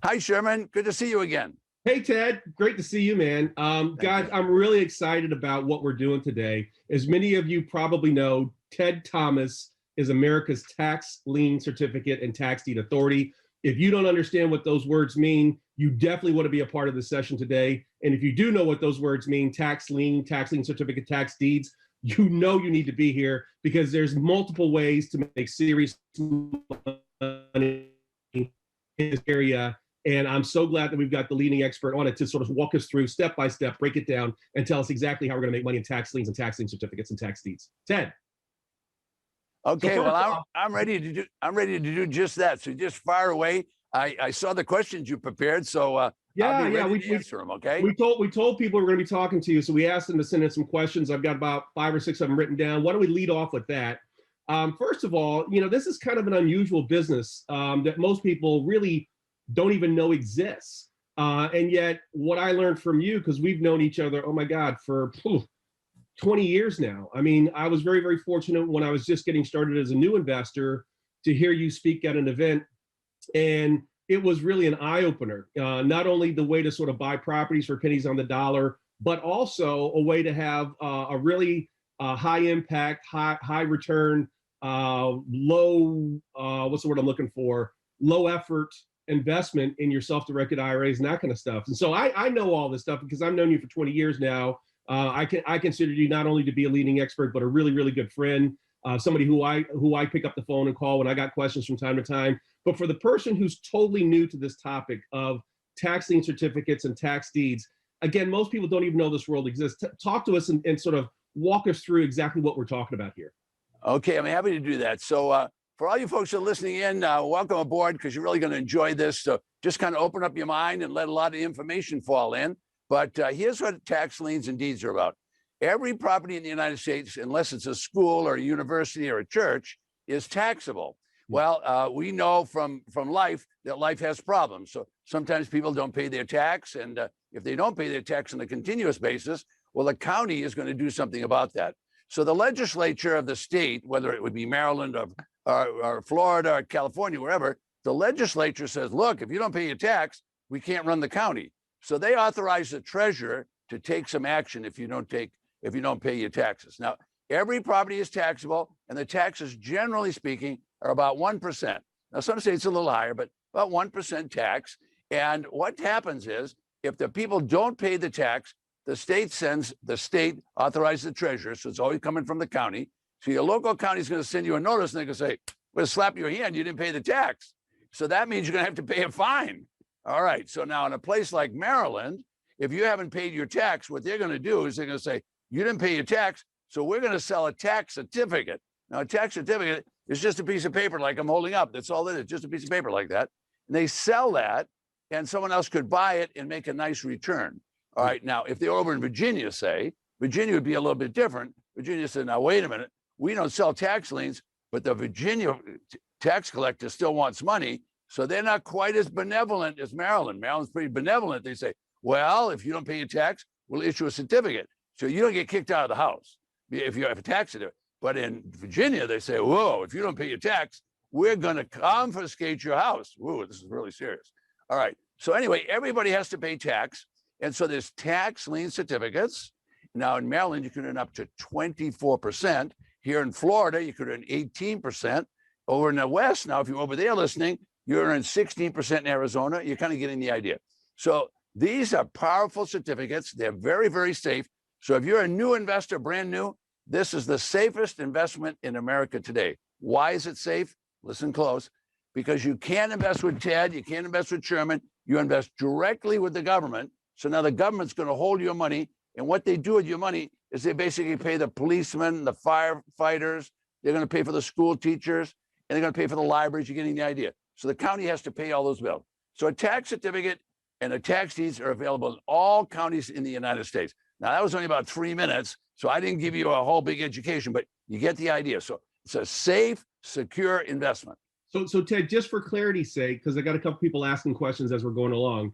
Hi, Sherman. Good to see you again. Hey, Ted. Great to see you, man. Guys, I'm really excited about what we're doing today. As many of you probably know, Ted Thomas is America's tax lien certificate and tax deed authority. If you don't understand what those words mean, you definitely want to be a part of the session today. And if you do know what those words mean, tax lien certificate, tax deeds, you know you need to be here because there's multiple ways to make serious money in this area. And I'm so glad that we've got the leading expert on it to sort of walk us through step by step, break it down, and tell us exactly how we're going to make money in tax liens and tax lien certificates and tax deeds. Ted. Okay, well, I'm ready to do just that. So just fire away. I saw the questions you prepared, so I'll be ready to answer them. Okay. We told people we're going to be talking to you, so we asked them to send in some questions. I've got about 5 or 6 of them written down. Why don't we lead off with that? First of all, this is kind of an unusual business that most people really don't even know exists. And yet what I learned from you, because we've known each other, oh my God, for 20 years now. I mean, I was very, very fortunate when I was just getting started as a new investor to hear you speak at an event. And it was really an eye-opener, not only the way to sort of buy properties for pennies on the dollar, but also a way to have a really high impact, high return, low, what's the word I'm looking for? Low effort investment in your self-directed IRAs and that kind of stuff. And so I know all this stuff because I've known you for 20 years now. I consider you not only to be a leading expert, but a really, really good friend, somebody who I pick up the phone and call when I got questions from time to time. But for the person who's totally new to this topic of tax lien certificates and tax deeds, again, most people don't even know this world exists. Talk to us and sort of walk us through exactly what we're talking about here. Okay, I'm happy to do that. So for all you folks who are listening in, welcome aboard because you're really going to enjoy this. So just kind of open up your mind and let a lot of information fall in. But here's what tax liens and deeds are about. Every property in the United States, unless it's a school or a university or a church, is taxable. Well, we know from life that life has problems. So sometimes people don't pay their tax. And if they don't pay their tax on a continuous basis, well, the county is going to do something about that. So the legislature of the state, whether it would be Maryland or Florida or California, wherever, the legislature says, look, if you don't pay your tax, we can't run the county. So they authorize the treasurer to take some action if you don't pay your taxes. Now, every property is taxable, and the taxes, generally speaking, are about 1%. Now, some states a little higher, but about 1% tax. And what happens is, if the people don't pay the tax, the state authorizes the treasurer, so it's always coming from the county. So your local county is going to send you a notice, and they're going to say, we're going to slap your hand, you didn't pay the tax. So that means you're going to have to pay a fine. All right, so now in a place like Maryland, if you haven't paid your tax, what they're going to do is they're going to say, you didn't pay your tax, so we're going to sell a tax certificate. Now, a tax certificate is just a piece of paper like I'm holding up. That's all it is, just a piece of paper like that. And they sell that, and someone else could buy it and make a nice return. All right, now, if they're over in Virginia, say, Virginia would be a little bit different. Virginia said, now, wait a minute, we don't sell tax liens, but the Virginia tax collector still wants money, so they're not quite as benevolent as Maryland. Maryland's pretty benevolent. They say, well, if you don't pay your tax, we'll issue a certificate. So you don't get kicked out of the house if you have a tax certificate. But in Virginia, they say, whoa, if you don't pay your tax, we're going to confiscate your house. Whoa, this is really serious. All right. So anyway, everybody has to pay tax. And so there's tax lien certificates. Now in Maryland, you can earn up to 24%. Here in Florida, you could earn 18%. Over in the West, now, if you're over there listening, you're earning 16% in Arizona. You're kind of getting the idea. So these are powerful certificates. They're very, very safe. So if you're a new investor, brand new, this is the safest investment in America today. Why is it safe? Listen close. Because you can't invest with Ted. You can't invest with Sherman. You invest directly with the government. So now the government's going to hold your money. And what they do with your money is they basically pay the policemen, the firefighters. They're going to pay for the school teachers, and they're going to pay for the libraries. You're getting the idea. So the county has to pay all those bills. So a tax certificate and a tax deeds are available in all counties in the United States. Now, that was only about 3 minutes, so I didn't give you a whole big education, but you get the idea. So it's a safe, secure investment. So Ted, just for clarity's sake, because I got a couple people asking questions as we're going along,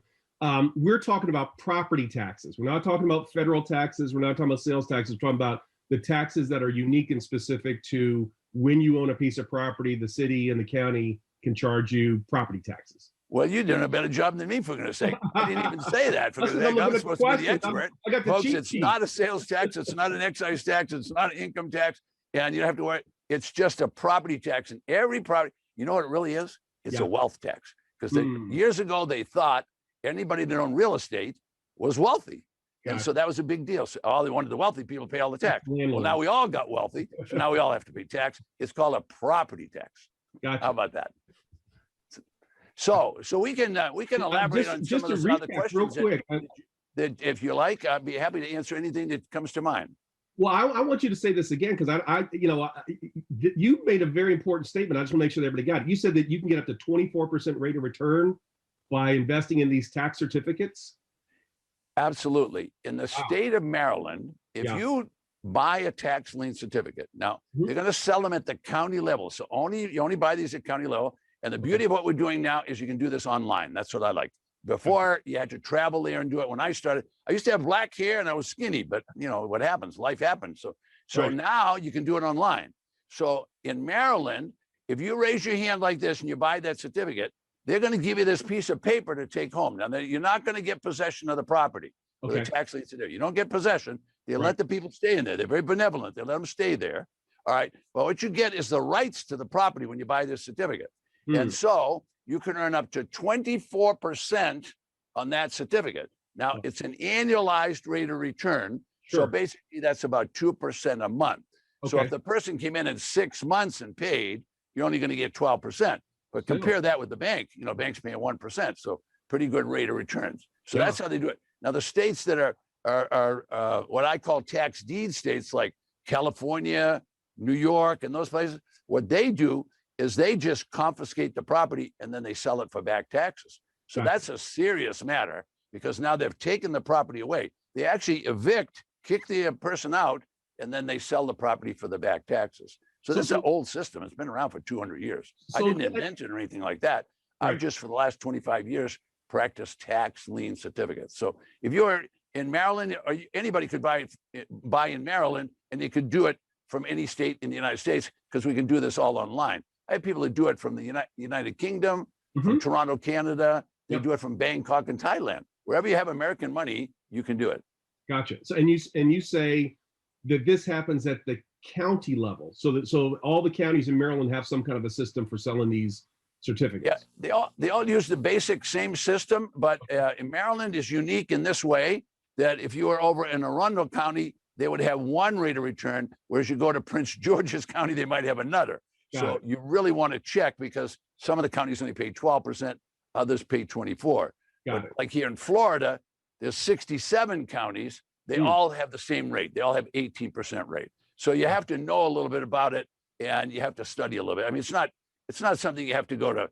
we're talking about property taxes. We're not talking about federal taxes. We're not talking about sales taxes. We're talking about the taxes that are unique and specific to when you own a piece of property, the city and the county can charge you property taxes. Well, you're doing a better job than me, for goodness sake. I didn't even say that. For goodness I'm sake, I'm looking at the supposed to be the questions. expert. I got the Folks, cheat it's sheet. not a sales tax. It's not an excise tax. It's not an income tax. And you don't have to worry. It's just a property tax. And every property, you know what it really is? It's Yeah. a wealth tax. Because years ago, they thought anybody that owned real estate was wealthy. And Gotcha. so that was a big deal. So they wanted the wealthy people to pay all the tax. Well, Landlord. now we all got wealthy. So now we all have to pay tax. It's called a property tax. Gotcha. How about that? So we can elaborate on some of those other questions real quick. that if you like, I'd be happy to answer anything that comes to mind. Well, I want you to say this again, because you made a very important statement. I just want to make sure that everybody got it. You said that you can get up to 24% rate of return by investing in these tax certificates. Absolutely. In the state of Maryland, if you buy a tax lien certificate, now they're going to sell them at the county level. So you only buy these at county level. And the beauty of what we're doing now is you can do this online. That's what I like. Before, you had to travel there and do it. When I started, I used to have black hair and I was skinny, but you know what happens? Life happens. So now you can do it online. So in Maryland, if you raise your hand like this and you buy that certificate, they're going to give you this piece of paper to take home. Now, you're not going to get possession of the property. With a tax lien certificate. You don't get possession. They let the people stay in there. They're very benevolent. They let them stay there. All right. But what you get is the rights to the property when you buy this certificate. And so you can earn up to 24% on that certificate. Now, it's an annualized rate of return. So basically, that's about 2% a month. So if the person came in 6 months and paid, you're only going to get 12%. But compare that with the bank. You know, banks pay 1%. So pretty good rate of returns. So that's how they do it. Now, the states that are what I call tax deed states, like California, New York, and those places, what they do is they just confiscate the property and then they sell it for back taxes. So that's a serious matter because now they've taken the property away. They actually evict, kick the person out, and then they sell the property for the back taxes. So this is an old system. It's been around for 200 years. I didn't invent it or anything like that. I've just, for the last 25 years, practiced tax lien certificates. So if you're in Maryland, or anybody could buy in Maryland, and they could do it from any state in the United States because we can do this all online. I have people that do it from the United Kingdom, from Toronto, Canada. They do it from Bangkok and Thailand. Wherever you have American money, you can do it. Gotcha. So and you say that this happens at the county level. So all the counties in Maryland have some kind of a system for selling these certificates. Yeah, they all use the basic same system, but in Maryland is unique in this way that if you were over in Arundel County, they would have one rate of return, whereas you go to Prince George's County, they might have another. So you really want to check because some of the counties only pay 12%, others pay 24%. Like here in Florida, there's 67 counties. They all have the same rate. They all have 18% rate. So you have to know a little bit about it, and you have to study a little bit. I mean, it's not something you have to go to,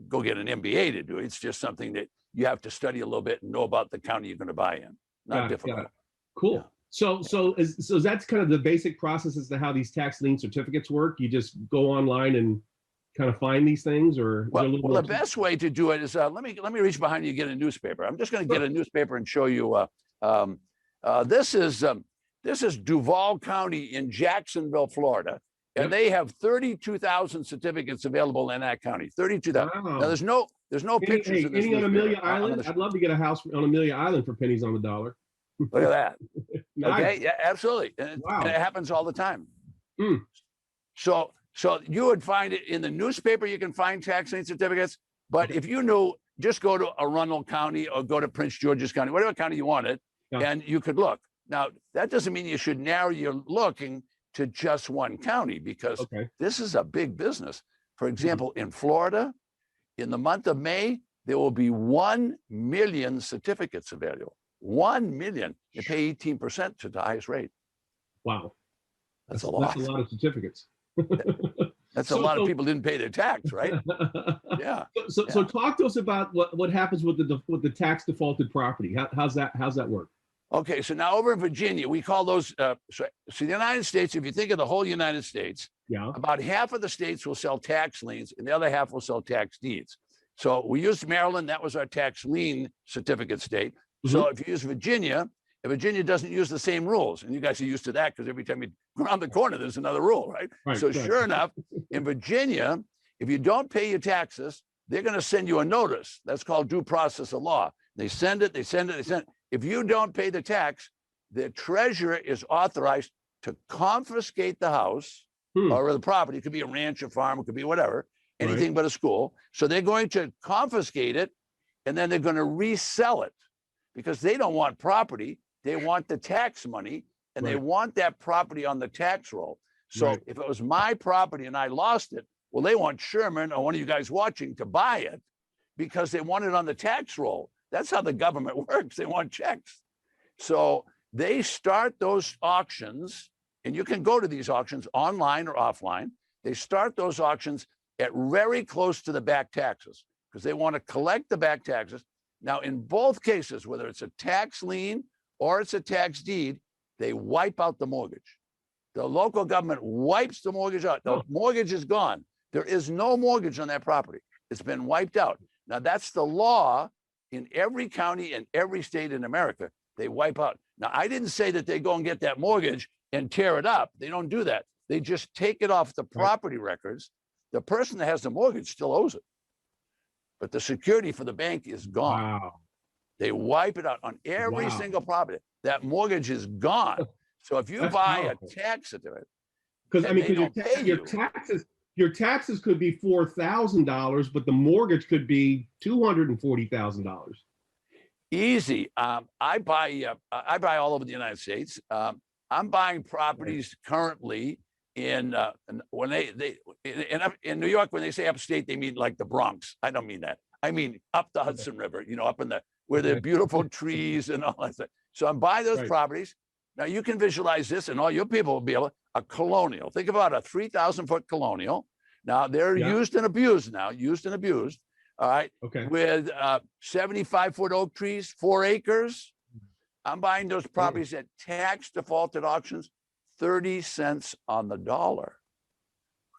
go get an MBA to do. It's just something that you have to study a little bit and know about the county you're going to buy in. Not difficult. Cool. Yeah. So that's kind of the basic process as to how these tax lien certificates work. You just go online and kind of find these things, or well, the best way to do it is let me reach behind you and get a newspaper. I'm just going to get a newspaper and show you. This is Duval County in Jacksonville, Florida, and they have 32,000 certificates available in that county. 32,000. Wow. Now there's no pictures of this. Any on Amelia Island? I'd love to get a house on Amelia Island for pennies on the dollar. Look at that. Nice. Okay, yeah, absolutely. And it happens all the time. So you would find it in the newspaper. You can find tax lien certificates. But if you knew, just go to Arundel County or go to Prince George's County, whatever county you wanted, and you could look. Now, that doesn't mean you should narrow your looking to just one county because this is a big business. For example, in Florida, in the month of May, there will be 1 million certificates available. 1 million. You pay 18% to the highest rate. Wow. That's a lot. That's a lot of certificates. That's a lot of people didn't pay their tax, right? Yeah. So talk to us about what happens with the tax defaulted property. How's that work? Okay, so now over in Virginia, we call those, so the United States, if you think of the whole United States, about half of the states will sell tax liens and the other half will sell tax deeds. So we used Maryland, that was our tax lien certificate state. So if you use Virginia, if Virginia doesn't use the same rules, and you guys are used to that because every time you go around the corner, there's another rule, right? So sure enough, in Virginia, if you don't pay your taxes, they're going to send you a notice. That's called due process of law. They send it, they send it, they send it. If you don't pay the tax, the treasurer is authorized to confiscate the house or the property. It could be a ranch or farm, it could be whatever, anything but a school. So they're going to confiscate it, and then they're going to resell it because they don't want property. They want the tax money, and they want that property on the tax roll. So if it was my property and I lost it, well, they want Sherman or one of you guys watching to buy it because they want it on the tax roll. That's how the government works. They want checks. So they start those auctions, and you can go to these auctions online or offline. They start those auctions at very close to the back taxes because they want to collect the back taxes. Now, in both cases, whether it's a tax lien or it's a tax deed, they wipe out the mortgage. The local government wipes the mortgage out. The mortgage is gone. There is no mortgage on that property. It's been wiped out. Now, that's the law in every county and every state in America. They wipe out. Now, I didn't say that they go and get that mortgage and tear it up. They don't do that. They just take it off the property records. The person that has the mortgage still owes it, but the security for the bank is gone. Wow. They wipe it out on every single property. That mortgage is gone. So if you buy a tax certificate, because I mean, your taxes could be $4,000, but the mortgage could be $240,000. Easy. I buy all over the United States. I'm buying properties currently in when in New York, when they say upstate, they mean like the Bronx. I don't mean that. I mean up the Hudson River, you know, up in the where there are beautiful trees and all that stuff. So I'm buying those properties. Now you can visualize this, and all your people will be able. A colonial. Think about a 3,000-foot colonial. Now they're used and abused now. Used and abused. All right. Okay. With 75-foot oak trees, 4 acres. I'm buying those properties at tax defaulted auctions, 30 cents on the dollar.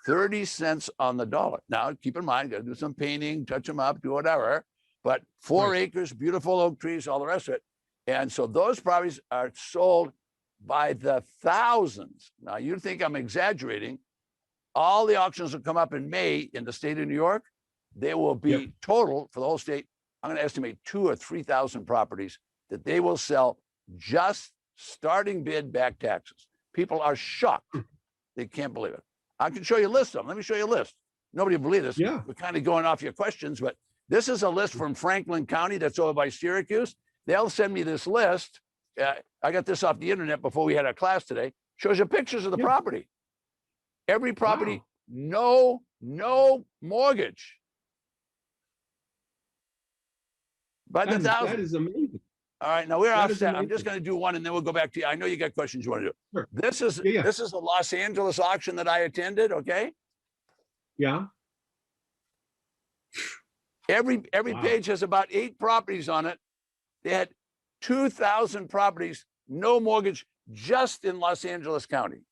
30 cents on the dollar. Now, keep in mind, got to do some painting, touch them up, do whatever. But 4 acres, beautiful oak trees, all the rest of it. And so those properties are sold by the thousands. Now, you think I'm exaggerating. All the auctions will come up in May in the state of New York. There will be total for the whole state. I'm going to estimate 2,000 or 3,000 properties that they will sell just starting bid back taxes. People are shocked. They can't believe it. I can show you a list of them. Let me show you a list. Nobody will believe this. Yeah. We're kind of going off your questions, but this is a list from Franklin County that's over by Syracuse. They'll send me this list. I got this off the internet before we had our class today. Shows you pictures of the property. Every property, no mortgage. By the thousand. That is amazing. All right, now we're offset. I'm just going to do one, and then we'll go back to you. I know you got questions you want to do. Sure. This is the Los Angeles auction that I attended. Okay. Yeah. Every page has about 8 properties on it. They had 2,000 properties, no mortgage, just in Los Angeles County,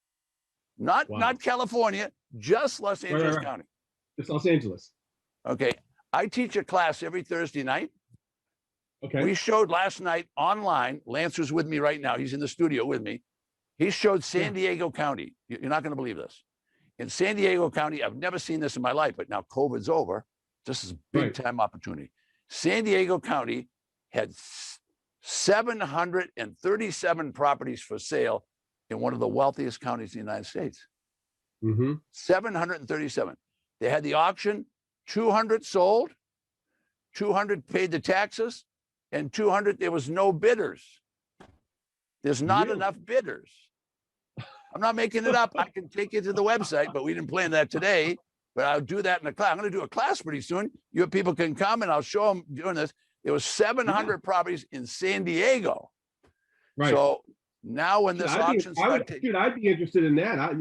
not California, just Los Angeles County. It's Los Angeles. Okay. I teach a class every Thursday night. Okay. We showed last night online. Lance was with me right now. He's in the studio with me. He showed San Diego County. You're not going to believe this. In San Diego County, I've never seen this in my life, but now COVID's over. This is a big time opportunity. San Diego County had 737 properties for sale in one of the wealthiest counties in the United States. 737. They had the auction, 200 sold, 200 paid the taxes, and 200, there was no bidders. There's not enough bidders. I'm not making it up. I can take you to the website, but we didn't plan that today. But I'll do that in a class. I'm going to do a class pretty soon. Your people can come, and I'll show them doing this. There was 700 properties in San Diego. Right. So now when this auction starts, I'd be interested in that. Now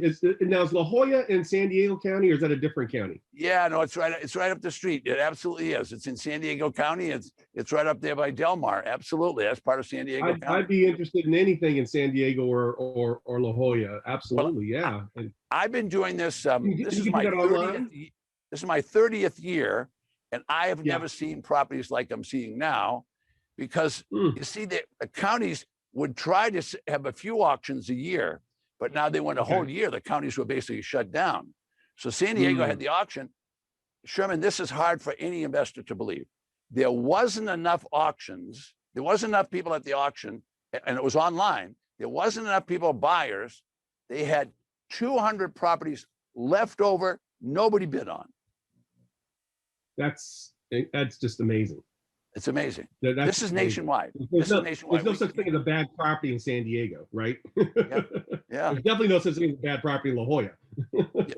is La Jolla in San Diego County, or is that a different county? Yeah, no, it's right. It's right up the street. It absolutely is. It's in San Diego County. It's right up there by Del Mar. Absolutely, that's part of San Diego County. I'd be interested in anything in San Diego or La Jolla. Absolutely, yeah. I've been doing this. This is my 30th year. And I have never seen properties like I'm seeing now, because you see, the counties would try to have a few auctions a year, but now they went a whole year. The counties were basically shut down. So San Diego had the auction. Sherman, this is hard for any investor to believe. There wasn't enough auctions. There wasn't enough people at the auction, and it was online. There wasn't enough people, buyers. They had 200 properties left over, nobody bid on. That's just amazing. It's amazing. This is nationwide. There's no such thing as a bad property in San Diego, right? Yeah. There's definitely no such thing as a bad property in La Jolla.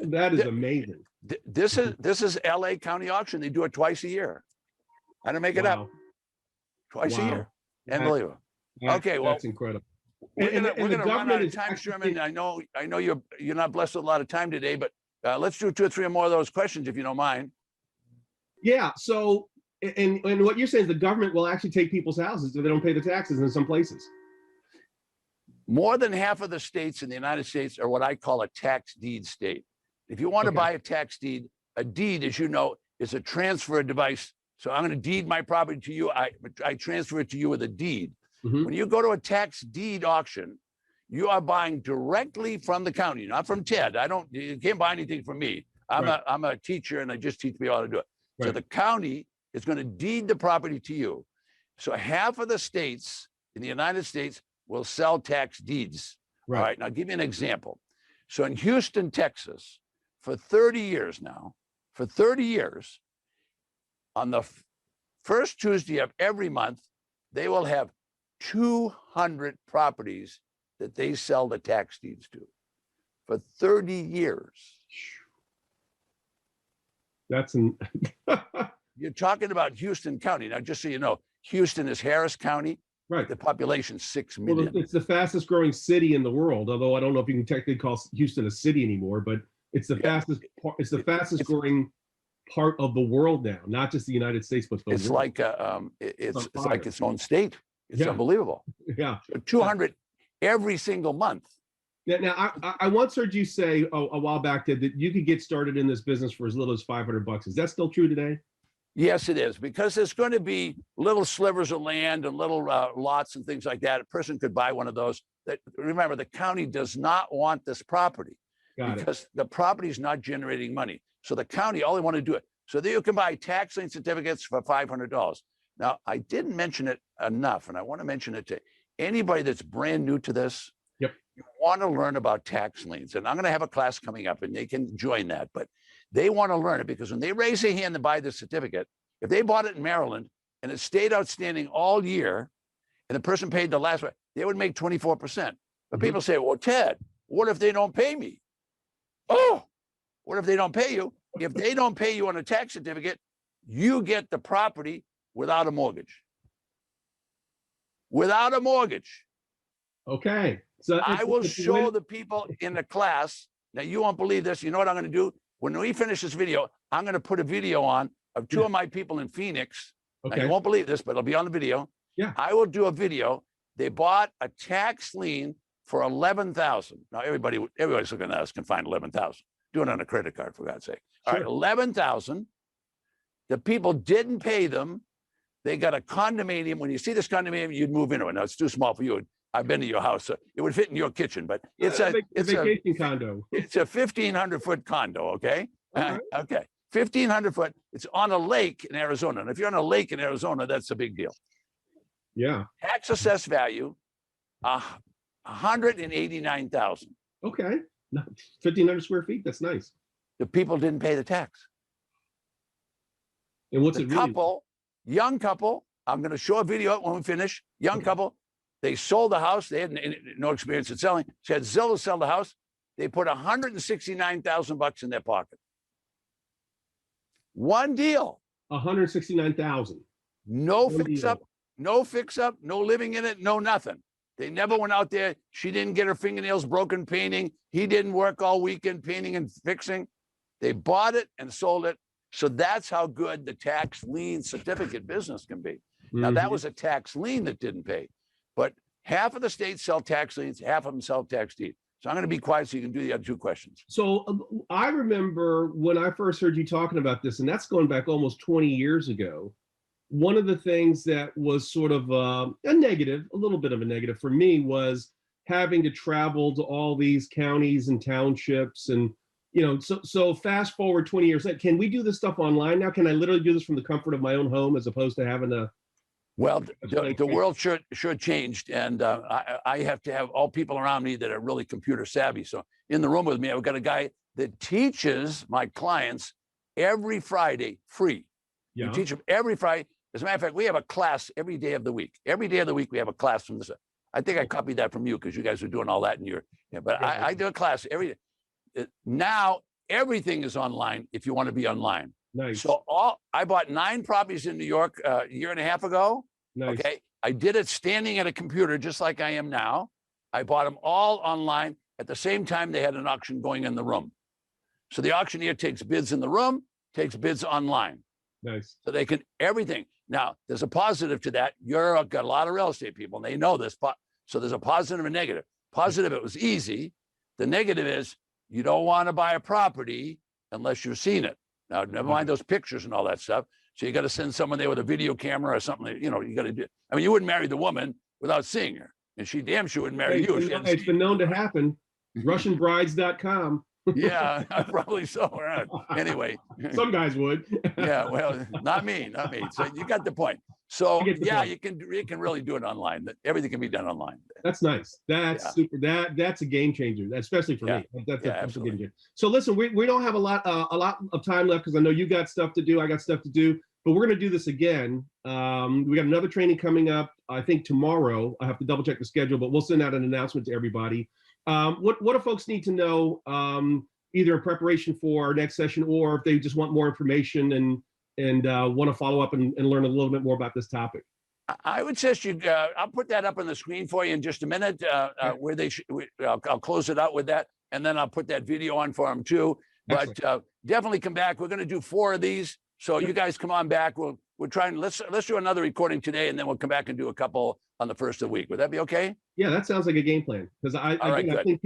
That is amazing. This is LA County auction. They do it twice a year. I don't make it up. Twice a year. Unbelievable. Okay, well, that's incredible. We're gonna run out of time, Sherman. I know you're not blessed with a lot of time today, but let's do 2 or 3 more of those questions if you don't mind. Yeah. So, and what you're saying is the government will actually take people's houses if they don't pay the taxes in some places. More than half of the states in the United States are what I call a tax deed state. If you want to buy a tax deed, a deed, as you know, is a transfer device. So I'm going to deed my property to you. I transfer it to you with a deed. Mm-hmm. When you go to a tax deed auction, you are buying directly from the county, not from Ted. You can't buy anything from me. I'm a teacher and I just teach people how to do it. Right. So the county is going to deed the property to you. So half of the states in the United States will sell tax deeds. Right. All right. Now I'll give you an example. So in Houston, Texas, for 30 years now, on the first Tuesday of every month, they will have 200 properties that they sell the tax deeds to for 30 years. You're talking about Houston County. Now, just so you know, Houston is Harris County. Right. The population's 6 million. Well, it's the fastest growing city in the world, although I don't know if you can technically call Houston a city anymore, but it's the fastest growing part of the world now, not just the United States, but the world. It's like its own state. It's unbelievable. Yeah. 200 every single month. Now, I once heard you say a while back that you could get started in this business for as little as $500. Is that still true today? Yes, it is, because there's going to be little slivers of land and little lots and things like that. A person could buy one of those. Remember, the county does not want this property because the property is not generating money. So the county only want to do it. So that you can buy tax lien certificates for $500. Now, I didn't mention it enough, and I want to mention it to anybody that's brand new to this. Yep. You want to learn about tax liens, and I'm going to have a class coming up, and they can join that. But they want to learn it because when they raise their hand to buy the certificate, if they bought it in Maryland and it stayed outstanding all year, and the person paid the last one, they would make 24%. But people say, well, Ted, what if they don't pay me? Oh, what if they don't pay you? If they don't pay you on a tax certificate, you get the property without a mortgage. Without a mortgage. Okay. So I will show the people in the class. Now, you won't believe this. You know what I'm going to do? When we finish this video, I'm going to put a video on of 2 of my people in Phoenix. Okay. Now, you won't believe this, but it'll be on the video. Yeah. I will do a video. They bought a tax lien for $11,000. Now, everybody's looking at us can find $11,000. Do it on a credit card, for God's sake. All right, $11,000. The people didn't pay them. They got a condominium. When you see this condominium, you'd move into it. Now, it's too small for you. I've been to your house. So it would fit in your kitchen, but it's a vacation condo. It's a 1,500-foot condo, okay? Right. Okay, 1,500 foot. It's on a lake in Arizona. And if you're on a lake in Arizona, that's a big deal. Yeah. Tax assessed value, $189,000. Okay. 1,500 square feet. That's nice. The people didn't pay the tax. And what's it really? Young couple, I'm going to show a video when we finish. Young couple, they sold the house. They had no experience in selling. She had Zillow sell the house. They put $169,000 in their pocket. One deal. 169,000. No fix up, no living in it, no nothing. They never went out there. She didn't get her fingernails broken painting. He didn't work all weekend painting and fixing. They bought it and sold it. So that's how good the tax lien certificate business can be. Now, that was a tax lien that didn't pay. But half of the states sell tax liens, half of them sell tax deed. So I'm going to be quiet so you can do the other 2 questions. So I remember when I first heard you talking about this, and that's going back almost 20 years ago. One of the things that was sort of a little bit of a negative for me was having to travel to all these counties and townships and So fast forward 20 years, like, can we do this stuff online now? Can I literally do this from the comfort of my own home as opposed to having to? Well, the world sure changed, and I have to have all people around me that are really computer savvy. So in the room with me, I've got a guy that teaches my clients every Friday free. Yeah. You teach them every Friday. As a matter of fact, we have a class every day of the week. Every day of the week, we have a class from this. I think I copied that from you because you guys are doing all that in your. Yeah, but Yeah. I do a class every day. Now everything is online if you want to be online. Nice. So I bought 9 properties in New York a year and a half ago. Nice. Okay. I did it standing at a computer just like I am now. I bought them all online. At the same time, they had an auction going in the room. So the auctioneer takes bids in the room, takes bids online. Nice. So they can everything. Now, there's a positive to that. You've got a lot of real estate people, and they know this. So there's a positive and negative. Positive, it was easy. The negative is you don't want to buy a property unless you've seen it. Now, never mind those pictures and all that stuff. So you got to send someone there with a video camera or something. You got to do. I mean, you wouldn't marry the woman without seeing her, and she damn sure wouldn't marry you. It's been known to happen. RussianBrides.com. Yeah, probably so. Anyway, some guys would. Yeah, well, not me. So you got the point. So yeah, you can really do it online. Everything can be done online. That's nice. That's super. That's a game changer, especially for me. That's absolutely. Game changer. So listen, we don't have a lot of time left because I know you got stuff to do. I got stuff to do. But we're going to do this again. We got another training coming up, I think tomorrow. I have to double check the schedule, but we'll send out an announcement to everybody. What do folks need to know, either in preparation for our next session, or if they just want more information and want to follow up and learn a little bit more about this topic? I would suggest I'll put that up on the screen for you in just a minute, where I'll close it out with that, and then I'll put that video on for them too. But definitely come back. We're going to do 4 of these. So you guys come on back. We're trying. Let's do another recording today, and then we'll come back and do a couple on the first of the week. Would that be okay? Yeah, that sounds like a game plan. Because I think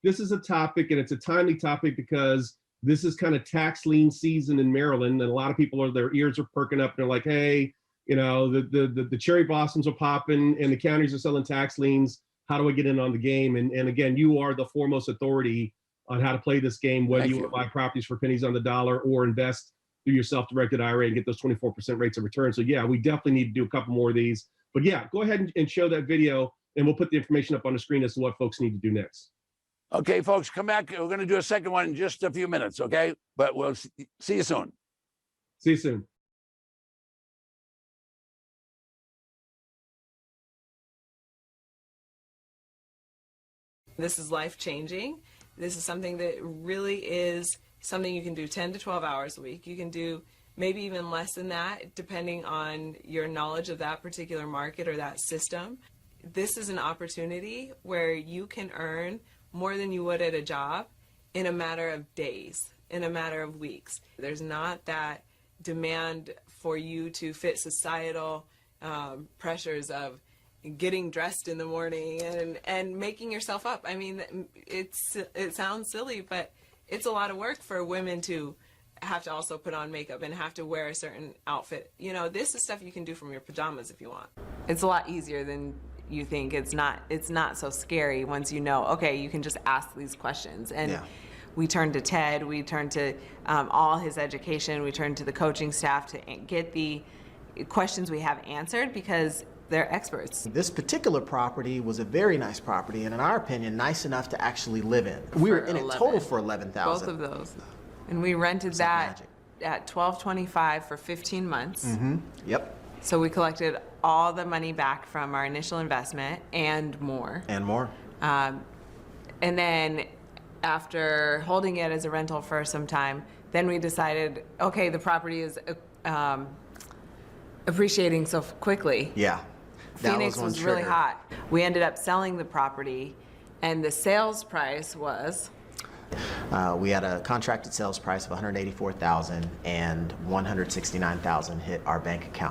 this is a topic, and it's a timely topic because this is kind of tax lien season in Maryland, and a lot of people their ears are perking up. And they're like, hey, the cherry blossoms are popping, and the counties are selling tax liens. How do I get in on the game? And again, you are the foremost authority on how to play this game, whether you buy properties for pennies on the dollar or invest through your self-directed IRA and get those 24% rates of return. So yeah, we definitely need to do a couple more of these. But yeah, go ahead and show that video, and we'll put the information up on the screen as to what folks need to do next. Okay, folks, come back. We're going to do a second one in just a few minutes, okay? But we'll see you soon. See you soon. This is life-changing. This is something that really is something you can do 10 to 12 hours a week. You can do maybe even less than that, depending on your knowledge of that particular market or that system. This is an opportunity where you can earn more than you would at a job in a matter of days, in a matter of weeks. There's not that demand for you to fit societal pressures of getting dressed in the morning and making yourself up. I mean, it sounds silly, but it's a lot of work for women to have to also put on makeup and have to wear a certain outfit. This is stuff you can do from your pajamas if you want. It's a lot easier than you think. It's not so scary once you know, okay, you can just ask these questions. And we turned to Ted, we turned to all his education, we turned to the coaching staff to get the questions we have answered because they're experts. This particular property was a very nice property, and in our opinion, nice enough to actually live in. We were in it total for $11,000. Both of those. And we rented that at $12.25 for 15 months. Mm-hmm. Yep. So we collected all the money back from our initial investment and more. And more. And then after holding it as a rental for some time, then we decided, okay, the property is appreciating so quickly. Yeah. Phoenix was really hot. We ended up selling the property, and the sales price was? We had a contracted sales price of $184,000, and $169,000 hit our bank account.